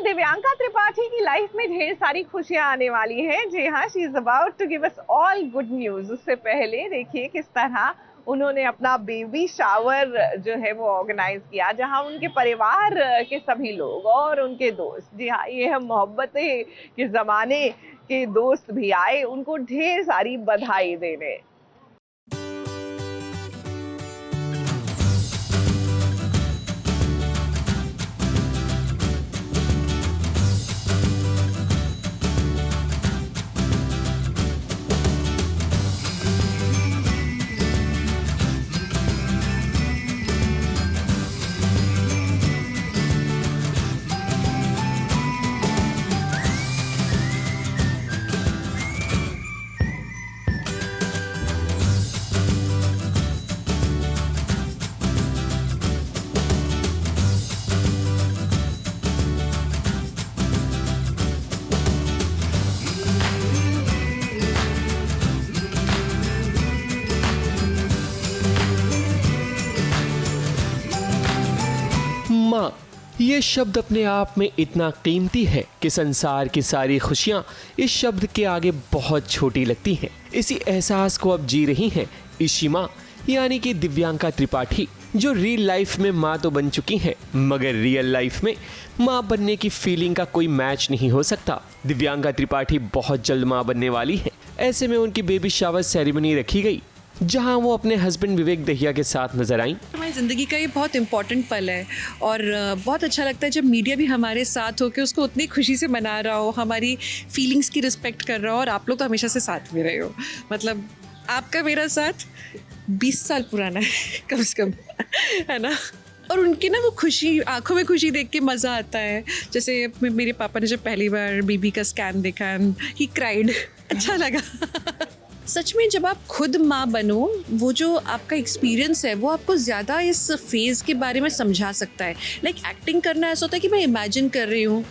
दिव्यांका त्रिपाठी की लाइफ में ढेर सारी खुशियां आने वाली हैं। जी हाँ, she is about to give us all good news. उससे पहले देखिए किस तरह उन्होंने अपना बेबी शावर जो है वो ऑर्गेनाइज किया, जहां उनके परिवार के सभी लोग और उनके दोस्त, जी हाँ, ये हम मोहब्बतें के जमाने के दोस्त भी आए उनको ढेर सारी बधाई देने। माँ, ये शब्द अपने आप में इतना कीमती है कि संसार की सारी खुशियाँ इस शब्द के आगे बहुत छोटी लगती हैं। इसी एहसास को अब जी रही हैं इशी माँ, यानी कि दिव्यांका त्रिपाठी, जो रियल लाइफ में माँ तो बन चुकी हैं, मगर रियल लाइफ में माँ बनने की फीलिंग का कोई मैच नहीं हो सकता। दिव्यांका त्रिपाठी बहुत जल्द माँ बनने वाली हैं। ऐसे में उनकी बेबी शावर सेरेमनी रखी गई, जहां वो अपने हस्बैंड विवेक दहिया के साथ नजर आईं। हमारी ज़िंदगी का ये बहुत इम्पॉर्टेंट पल है और बहुत अच्छा लगता है जब मीडिया भी हमारे साथ हो के उसको उतनी खुशी से मना रहा हो, हमारी फीलिंग्स की रिस्पेक्ट कर रहा हो। और आप लोग तो हमेशा से साथ में रहे हो, मतलब आपका मेरा साथ 20 साल पुराना है कम से कम, है ना। और उनकी ना वो खुशी, आंखों में खुशी देख के मज़ा आता है। जैसे मेरे पापा ने जब पहली बार बेबी का स्कैन देखा, ही क्राइड, अच्छा लगा। सच में जब आप खुद माँ बनो, वो जो आपका एक्सपीरियंस है वो आपको ज़्यादा इस फेज़ के बारे में समझा सकता है। लाइक एक्टिंग करना ऐसा होता है कि मैं इमेजिन कर रही हूँ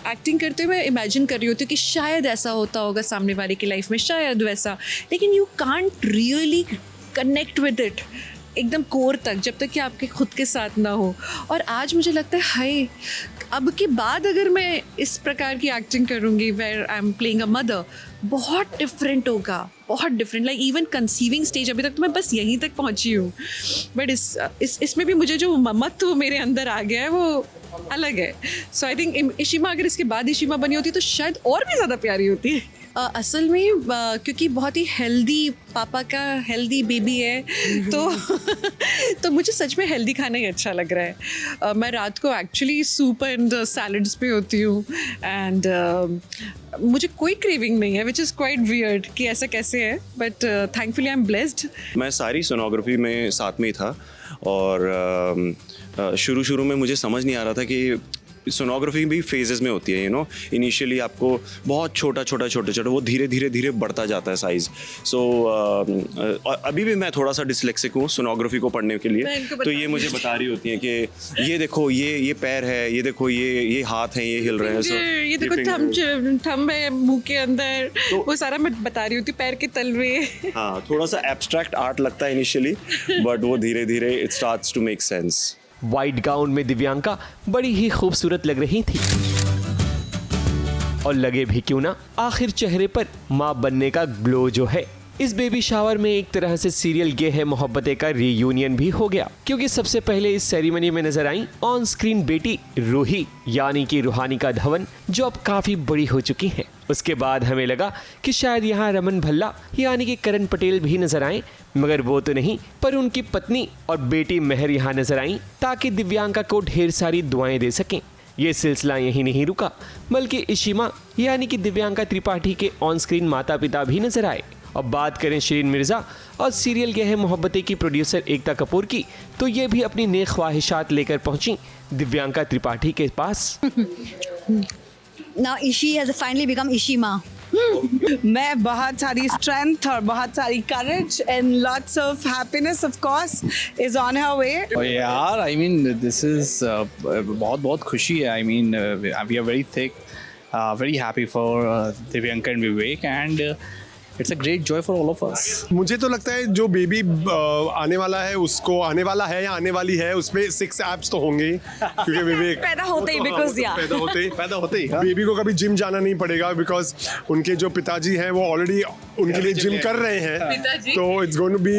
एक्टिंग करते हुए मैं इमेजिन कर रही होती हूँ कि शायद ऐसा होता होगा सामने वाले की लाइफ में, शायद वैसा, लेकिन you can't really connect with it एकदम कोर तक जब तक कि आपके खुद के साथ ना हो। और आज मुझे लगता है हाय, अब के बाद अगर मैं इस प्रकार की एक्टिंग करूँगी where I am playing a mother, बहुत डिफरेंट होगा, बहुत different. Like even conceiving stage अभी तक तो मैं बस यहीं तक पहुँची हूँ, बट इसमें भी मुझे जो ममत्व मेरे अंदर आ गया है वो अलग है। सो आई थिंक इशी माँ अगर इसके बाद इशी माँ बनी होती तो शायद और भी ज़्यादा प्यारी होती। असल में क्योंकि बहुत ही हेल्दी पापा का हेल्दी बेबी है तो मुझे सच में हेल्दी खाना ही अच्छा लग रहा है। मैं रात को एक्चुअली सूप एंड सैलड्स पे होती हूँ एंड मुझे कोई क्रेविंग नहीं है, विच इज़ क्वाइट वियर्ड कि ऐसा कैसे है, but thankfully I am blessed. मैं सारी सोनोग्राफी में साथ में ही था और शुरू में मुझे समझ नहीं आ रहा था कि सोनोग्राफी भी फेजेस में होती है, यू नो। इनिशियली आपको बहुत छोटा वो धीरे धीरे बढ़ता जाता है साइज। सो अभी भी मैं थोड़ा सा डिसलेक्सिक हूँ सोनोग्राफी को पढ़ने के लिए, तो ये मुझे बता रही होती हैं कि ये देखो ये पैर है, ये देखो ये हाथ हैं, ये हिल रहे हैं, ये देखो थंब है मुंह के अंदर, तो वो सारा मैं बता रही होती, पैर के तलवे। हाँ, थोड़ा सा एब्स्ट्रैक्ट आर्ट लगता है इनिशियली, बट वो धीरे धीरे it starts to make sense. White gown में दिव्यांका बड़ी ही खूबसूरत लग रही थी, और लगे भी क्यों ना, आखिर चेहरे पर माँ बनने का ग्लो जो है। इस बेबी शावर में एक तरह से सीरियल गे है मोहब्बतें का रीयूनियन भी हो गया, क्योंकि सबसे पहले इस सेरेमनी में नजर आई ऑन स्क्रीन बेटी रूही, यानी कि रूहानिका धवन, जो अब काफी बड़ी हो चुकी हैं। उसके बाद हमें लगा कि शायद यहाँ रमन भल्ला यानी कि करण पटेल भी नजर आए, मगर वो तो नहीं, पर उनकी पत्नी और बेटी मेहर यहाँ नजर आई ताकि दिव्यांका को ढेर सारी दुआएं दे सकें। ये सिलसिला यहीं नहीं रुका, बल्कि इशी माँ यानी कि दिव्यांका त्रिपाठी के ऑन स्क्रीन माता पिता भी नजर आए। अब बात करें शिरीन मिर्जा और सीरियल गे है मोहब्बतें की प्रोड्यूसर एकता कपूर की, तो ये भी अपनी नेक ख्वाहिशात लेकर पहुंची दिव्यांका त्रिपाठी के पास। Now Ishi has finally become Ishi माँ। मैं बहुत सारी स्ट्रेंथ और बहुत सारी courage and lots of happiness of course is on her way. यार आई मीन दिस इज बहुत खुशी है। I mean we are very thick, very happy for Divyanka and Vivek, and it's a great joy for all of us. मुझे तो लगता है जो baby आने वाला है उसको आने वाला है या आने वाली है उसमें 6 एब्स तो होंगे ही, क्योंकि बेबी पैदा होते ही, because yeah. पैदा होते ही बेबी को कभी जिम जाना नहीं पड़ेगा, बिकॉज उनके जो पिताजी हैं वो ऑलरेडी उनके लिए जिम कर रहे हैं, तो it's going to be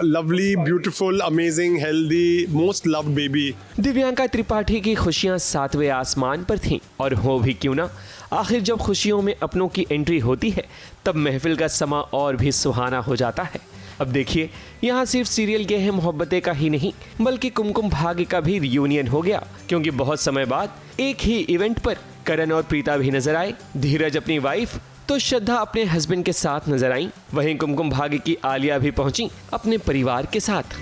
lovely, beautiful, amazing, healthy, most loved baby. Divyanka Tripathi की खुशियां 7वें आसमान पर थीं, और हो भी क्यों ना, आखिर जब खुशियों में अपनों की एंट्री होती है तब महफिल का समा और भी सुहाना हो जाता है। अब देखिए, यहाँ सिर्फ सीरियल गे है मोहब्बतें का ही नहीं बल्कि कुमकुम भाग्य का भी रियूनियन हो गया, क्योंकि बहुत समय बाद एक ही इवेंट पर करण और प्रीता भी नजर आए। धीरज अपनी वाइफ तो श्रद्धा अपने हस्बैंड के साथ नजर आई। वहीं कुमकुम भाग्य की आलिया भी पहुंची अपने परिवार के साथ।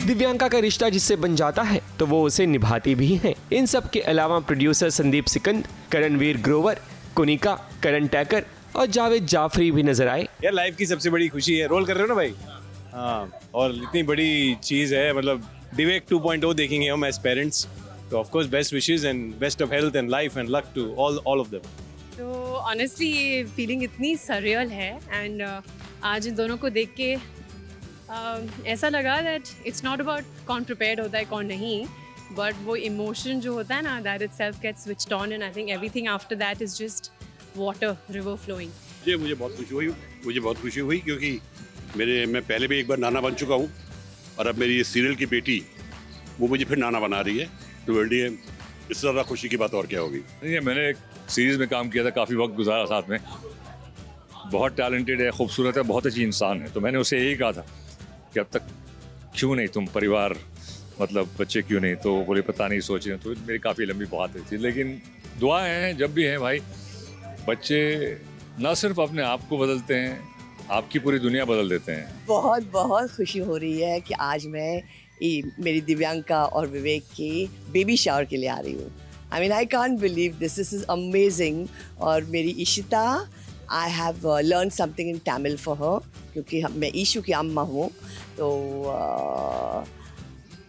दिव्यांका का रिश्ता जिससे बन जाता है तो वो उसे निभाती भी हैं। इन सब के अलावा प्रोड्यूसर संदीप सिकंद, करणवीर ग्रोवर, कुनिका, करण टैकर और जावेद जाफरी भी नजर आए। यार लाइफ की सबसे बड़ी खुशी है, रोल कर रहे हो ना भाई? हाँ, और इतनी बड़ी चीज़ है, मतलब डिवेक 2.0 देखेंगे हम एज पेरेंट्स, तो of course best wishes and best of health and life and luck to all of them. तो ऑनेस्टली ये फीलिंग इतनी सरियल है, एंड आज इन दोनों को देख के ऐसा लगा दैट इट्स नॉट अबाउट कौन प्रिपेयर्ड होता है कौन नहीं, बट वो इमोशन जो होता है ना, that itself gets switched on, and I think everything after that is just water, river flowing. ये मुझे बहुत खुशी हुई क्योंकि मैं पहले भी एक बार नाना बन चुका हूँ, और अब मेरी ये सीरियल की बेटी वो मुझे फिर नाना बना रही है, तो मेरे लिए इससे ज़्यादा खुशी की बात और क्या होगी। नहीं, मैंने एक सीरीज़ में काम किया था, काफ़ी वक्त गुजारा साथ में, बहुत टैलेंटेड है, खूबसूरत है, बहुत अच्छी इंसान है। तो मैंने उसे यही कहा था कि अब तक क्यों नहीं तुम परिवार, मतलब बच्चे क्यों नहीं, तो बोले पता नहीं, सोचे। तो मेरी काफ़ी लंबी बात थी, लेकिन दुआएं हैं जब भी हैं भाई। बच्चे ना सिर्फ अपने आप को बदलते हैं, आपकी पूरी दुनिया बदल देते हैं। बहुत बहुत खुशी हो रही है कि आज मैं मेरी दिव्यांका और विवेक की बेबी शावर के लिए आ रही हूँ। I mean I can't believe this is amazing. और मेरी Ishita, I have learn something in Tamil for her, क्योंकि मैं ईशु की अम्मा हूँ। तो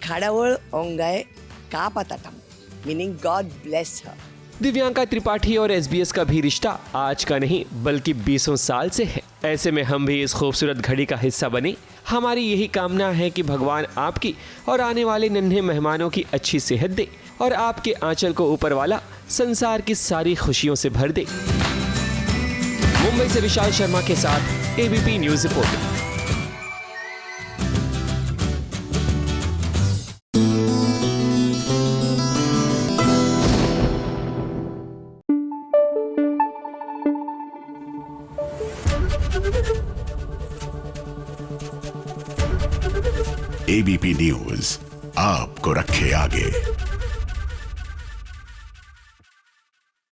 खड़ावड़ ओंगाय का पताटम, मीनिंग गॉड ब्लेस हर। दिव्यांका त्रिपाठी और SBS का भी रिश्ता आज का नहीं बल्कि 20 साल से है। ऐसे में हम भी इस खूबसूरत घड़ी का हिस्सा बने। हमारी यही कामना है कि भगवान आपकी और आने वाले नन्हे मेहमानों की अच्छी सेहत दे और आपके आंचल को ऊपर वाला संसार की सारी खुशियों से भर दे। मुंबई से विशाल शर्मा के साथ ABP news report. ABP news आपको रखे आगे।